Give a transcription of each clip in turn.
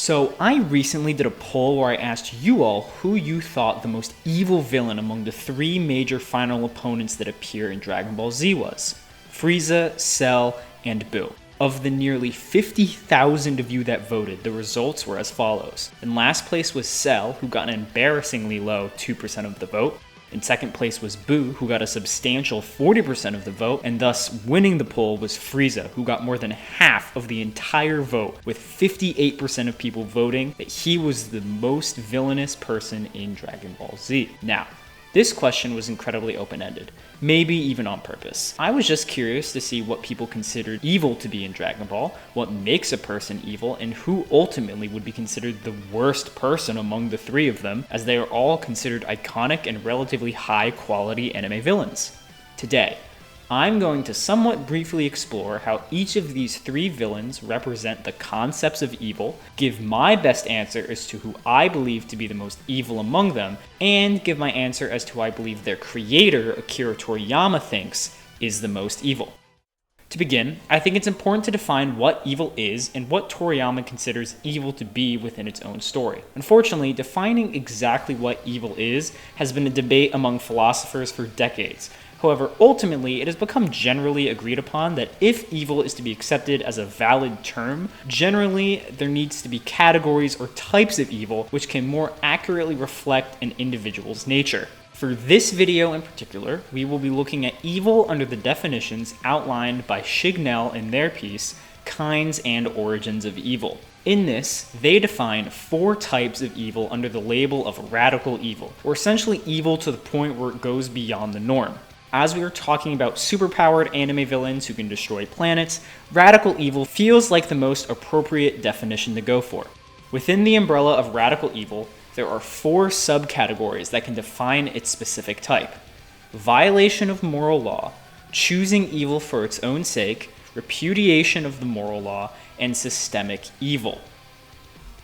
So I recently did a poll where I asked you all who you thought the most evil villain among the three major final opponents that appear in Dragon Ball Z was. Frieza, Cell, and Buu. Of the nearly 50,000 of you that voted, the results were as follows. In last place was Cell, who got an embarrassingly low 2% of the vote. In second place was Buu, who got a substantial 40% of the vote, and thus winning the poll was Frieza, who got more than half of the entire vote, with 58% of people voting that he was the most villainous person in Dragon Ball Z. Now, this question was incredibly open-ended, maybe even on purpose. I was just curious to see what people considered evil to be in Dragon Ball, what makes a person evil, and who ultimately would be considered the worst person among the three of them, as they are all considered iconic and relatively high-quality anime villains. Today, I'm going to somewhat briefly explore how each of these three villains represent the concepts of evil, give my best answer as to who I believe to be the most evil among them, and give my answer as to who I believe their creator, Akira Toriyama, thinks is the most evil. To begin, I think it's important to define what evil is and what Toriyama considers evil to be within its own story. Unfortunately, defining exactly what evil is has been a debate among philosophers for decades. However, ultimately, it has become generally agreed upon that if evil is to be accepted as a valid term, generally there needs to be categories or types of evil which can more accurately reflect an individual's nature. For this video in particular, we will be looking at evil under the definitions outlined by Shignell in their piece, Kinds and Origins of Evil. In this, they define 4 types of evil under the label of radical evil, or essentially evil to the point where it goes beyond the norm. As we are talking about superpowered anime villains who can destroy planets, radical evil feels like the most appropriate definition to go for. Within the umbrella of radical evil, there are 4 subcategories that can define its specific type: violation of moral law, choosing evil for its own sake, repudiation of the moral law, and systemic evil.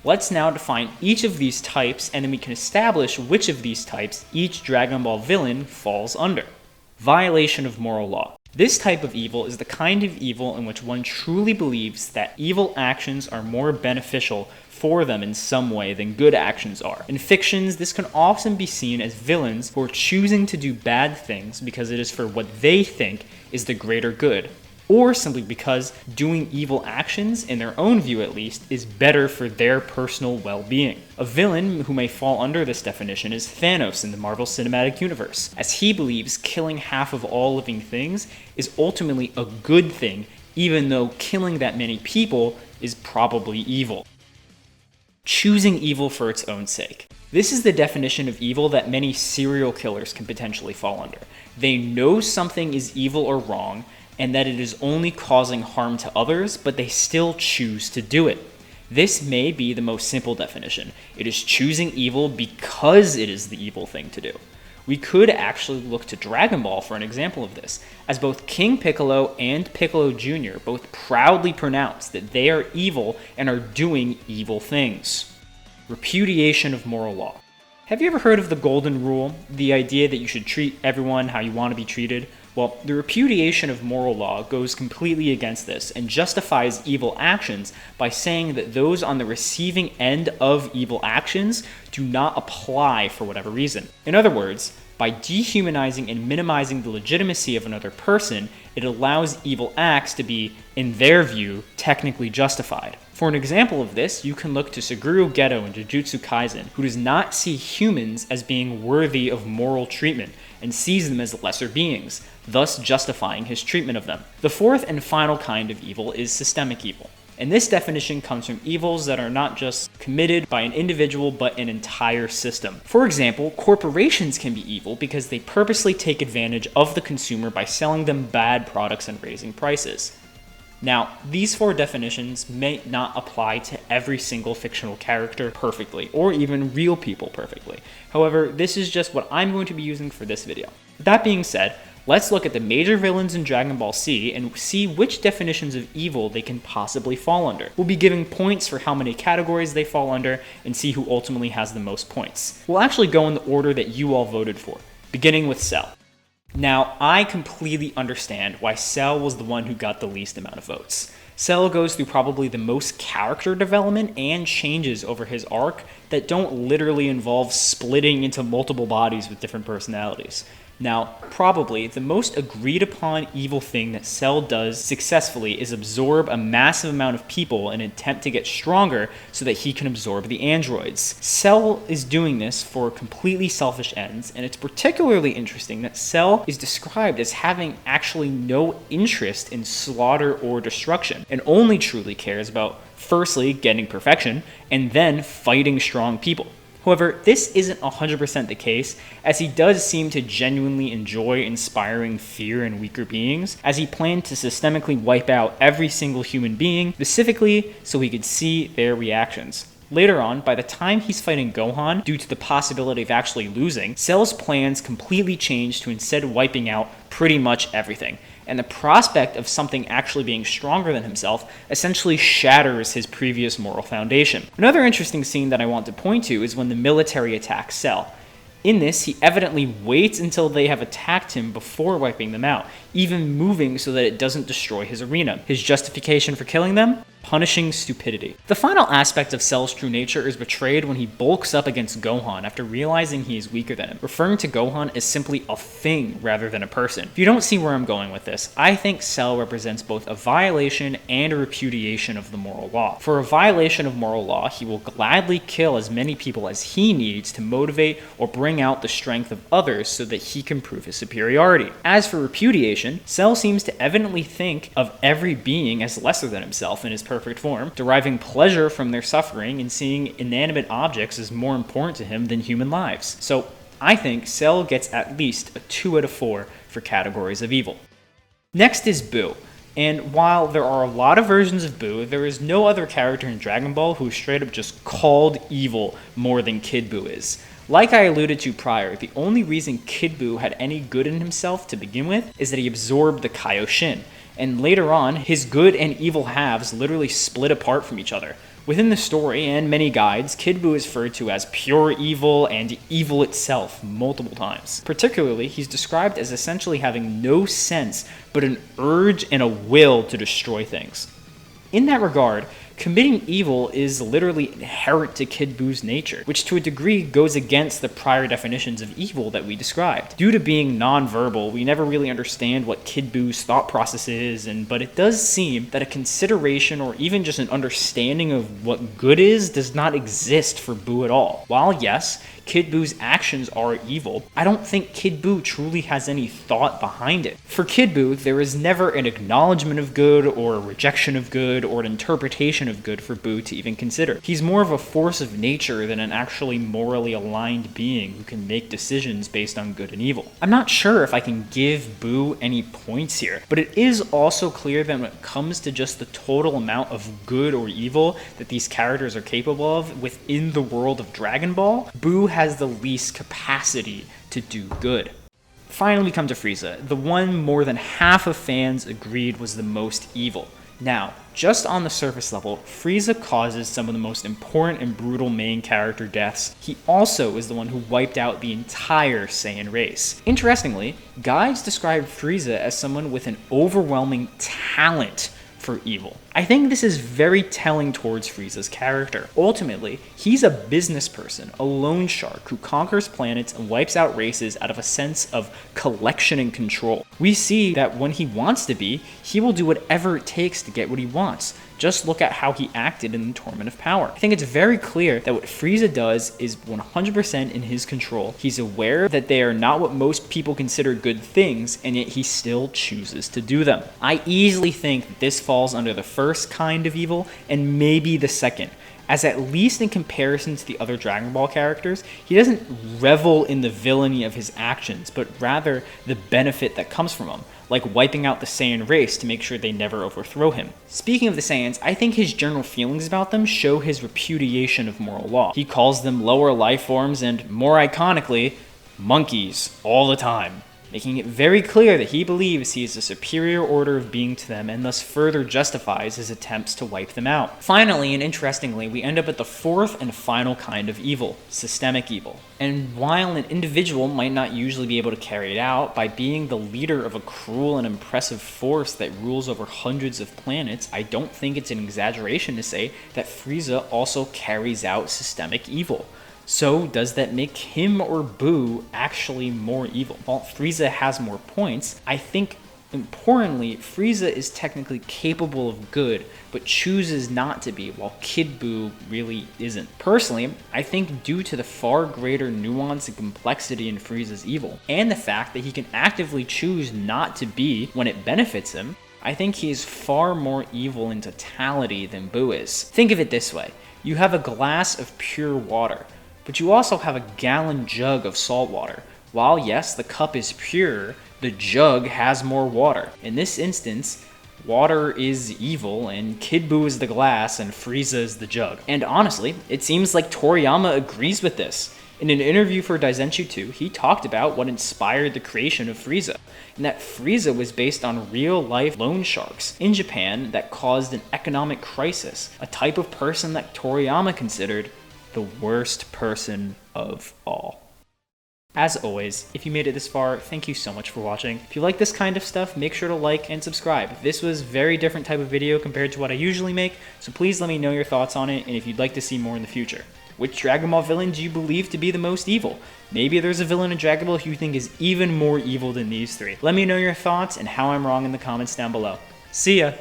Let's now define each of these types, and then we can establish which of these types each Dragon Ball villain falls under. Violation of moral law. This type of evil is the kind of evil in which one truly believes that evil actions are more beneficial for them in some way than good actions are. In fictions, this can often be seen as villains who are choosing to do bad things because it is for what they think is the greater good, or simply because doing evil actions, in their own view at least, is better for their personal well-being. A villain who may fall under this definition is Thanos in the Marvel Cinematic Universe, as he believes killing half of all living things is ultimately a good thing, even though killing that many people is probably evil. Choosing evil for its own sake. This is the definition of evil that many serial killers can potentially fall under. They know something is evil or wrong, and that it is only causing harm to others, but they still choose to do it. This may be the most simple definition. It is choosing evil because it is the evil thing to do. We could actually look to Dragon Ball for an example of this, as both King Piccolo and Piccolo Jr. both proudly pronounce that they are evil and are doing evil things. Repudiation of moral law. Have you ever heard of the golden rule? The idea that you should treat everyone how you want to be treated? Well, the repudiation of moral law goes completely against this and justifies evil actions by saying that those on the receiving end of evil actions do not apply for whatever reason. In other words, by dehumanizing and minimizing the legitimacy of another person, it allows evil acts to be, in their view, technically justified. For an example of this, you can look to Suguru Geto in Jujutsu Kaisen, who does not see humans as being worthy of moral treatment and sees them as lesser beings, thus justifying his treatment of them. The fourth and final kind of evil is systemic evil. And this definition comes from evils that are not just committed by an individual, but an entire system. For example, corporations can be evil because they purposely take advantage of the consumer by selling them bad products and raising prices. Now, these 4 definitions may not apply to every single fictional character perfectly, or even real people perfectly. However, this is just what I'm going to be using for this video. With that being said, let's look at the major villains in Dragon Ball Z and see which definitions of evil they can possibly fall under. We'll be giving points for how many categories they fall under and see who ultimately has the most points. We'll actually go in the order that you all voted for, beginning with Cell. Now, I completely understand why Cell was the one who got the least amount of votes. Cell goes through probably the most character development and changes over his arc that don't literally involve splitting into multiple bodies with different personalities. Now, probably the most agreed upon evil thing that Cell does successfully is absorb a massive amount of people in an attempt to get stronger so that he can absorb the androids. Cell is doing this for completely selfish ends, and it's particularly interesting that Cell is described as having actually no interest in slaughter or destruction, and only truly cares about, firstly, getting perfection, and then fighting strong people. However, this isn't 100% the case, as he does seem to genuinely enjoy inspiring fear in weaker beings, as he planned to systemically wipe out every single human being, specifically so he could see their reactions. Later on, by the time he's fighting Gohan, due to the possibility of actually losing, Cell's plans completely change to instead wiping out pretty much everything. And the prospect of something actually being stronger than himself essentially shatters his previous moral foundation. Another interesting scene that I want to point to is when the military attacks Cell. In this, he evidently waits until they have attacked him before wiping them out, even moving so that it doesn't destroy his arena. His justification for killing them? Punishing stupidity. The final aspect of Cell's true nature is betrayed when he bulks up against Gohan after realizing he is weaker than him, referring to Gohan as simply a thing rather than a person. If you don't see where I'm going with this, I think Cell represents both a violation and a repudiation of the moral law. For a violation of moral law, he will gladly kill as many people as he needs to motivate or bring out the strength of others so that he can prove his superiority. As for repudiation, Cell seems to evidently think of every being as lesser than himself in his perfect form, deriving pleasure from their suffering and seeing inanimate objects as more important to him than human lives. So I think Cell gets at least a 2 out of 4 for categories of evil. Next is Boo. And while there are a lot of versions of Boo, there is no other character in Dragon Ball who is straight up just called evil more than Kid Buu is. Like I alluded to prior, the only reason Kid Buu had any good in himself to begin with is that he absorbed the Kaioshin, and later on, his good and evil halves literally split apart from each other. Within the story and many guides, Kid Buu is referred to as pure evil and evil itself multiple times. Particularly, he's described as essentially having no sense but an urge and a will to destroy things. In that regard, committing evil is literally inherent to Kid Buu's nature, which to a degree goes against the prior definitions of evil that we described. Due to being non-verbal, we never really understand what Kid Buu's thought process is, but it does seem that a consideration or even just an understanding of what good is does not exist for Buu at all. While yes, Kid Buu's actions are evil, I don't think Kid Buu truly has any thought behind it. For Kid Buu, there is never an acknowledgement of good or a rejection of good or an interpretation of good for Buu to even consider. He's more of a force of nature than an actually morally aligned being who can make decisions based on good and evil. I'm not sure if I can give Buu any points here, but it is also clear that when it comes to just the total amount of good or evil that these characters are capable of within the world of Dragon Ball, Buu has the least capacity to do good. Finally, we come to Frieza, the one more than half of fans agreed was the most evil. Now, just on the surface level, Frieza causes some of the most important and brutal main character deaths. He also is the one who wiped out the entire Saiyan race. Interestingly, guides describe Frieza as someone with an overwhelming talent for evil. I think this is very telling towards Frieza's character. Ultimately, he's a business person, a loan shark who conquers planets and wipes out races out of a sense of collection and control. We see that when he wants to be, he will do whatever it takes to get what he wants. Just look at how he acted in the Tournament of Power. I think it's very clear that what Frieza does is 100% in his control. He's aware that they are not what most people consider good things, and yet he still chooses to do them. I easily think that this falls under the first kind of evil, and maybe the second, as at least in comparison to the other Dragon Ball characters, he doesn't revel in the villainy of his actions, but rather the benefit that comes from them, like wiping out the Saiyan race to make sure they never overthrow him. Speaking of the Saiyans, I think his general feelings about them show his repudiation of moral law. He calls them lower life forms and, more iconically, monkeys all the time. making it very clear that he believes he is a superior order of being to them and thus further justifies his attempts to wipe them out. Finally, and interestingly, we end up at the fourth and final kind of evil, systemic evil. And while an individual might not usually be able to carry it out, by being the leader of a cruel and impressive force that rules over hundreds of planets, I don't think it's an exaggeration to say that Frieza also carries out systemic evil. So does that make him or Boo actually more evil? While Frieza has more points, I think importantly, Frieza is technically capable of good, but chooses not to be, while Kid Boo really isn't. Personally, I think due to the far greater nuance and complexity in Frieza's evil, and the fact that he can actively choose not to be when it benefits him, I think he is far more evil in totality than Boo is. Think of it this way. You have a glass of pure water, but you also have a gallon jug of salt water. While yes, the cup is pure, the jug has more water. In this instance, water is evil, and Kid Boo is the glass, and Frieza is the jug. And honestly, it seems like Toriyama agrees with this. In an interview for Daizenshuu 2, he talked about what inspired the creation of Frieza, and that Frieza was based on real-life loan sharks in Japan that caused an economic crisis, a type of person that Toriyama considered the worst person of all. As always, if you made it this far, thank you so much for watching. If you like this kind of stuff, make sure to like and subscribe. This was a very different type of video compared to what I usually make, so please let me know your thoughts on it and if you'd like to see more in the future. Which Dragon Ball villain do you believe to be the most evil? Maybe there's a villain in Dragon Ball who you think is even more evil than these three. Let me know your thoughts and how I'm wrong in the comments down below. See ya!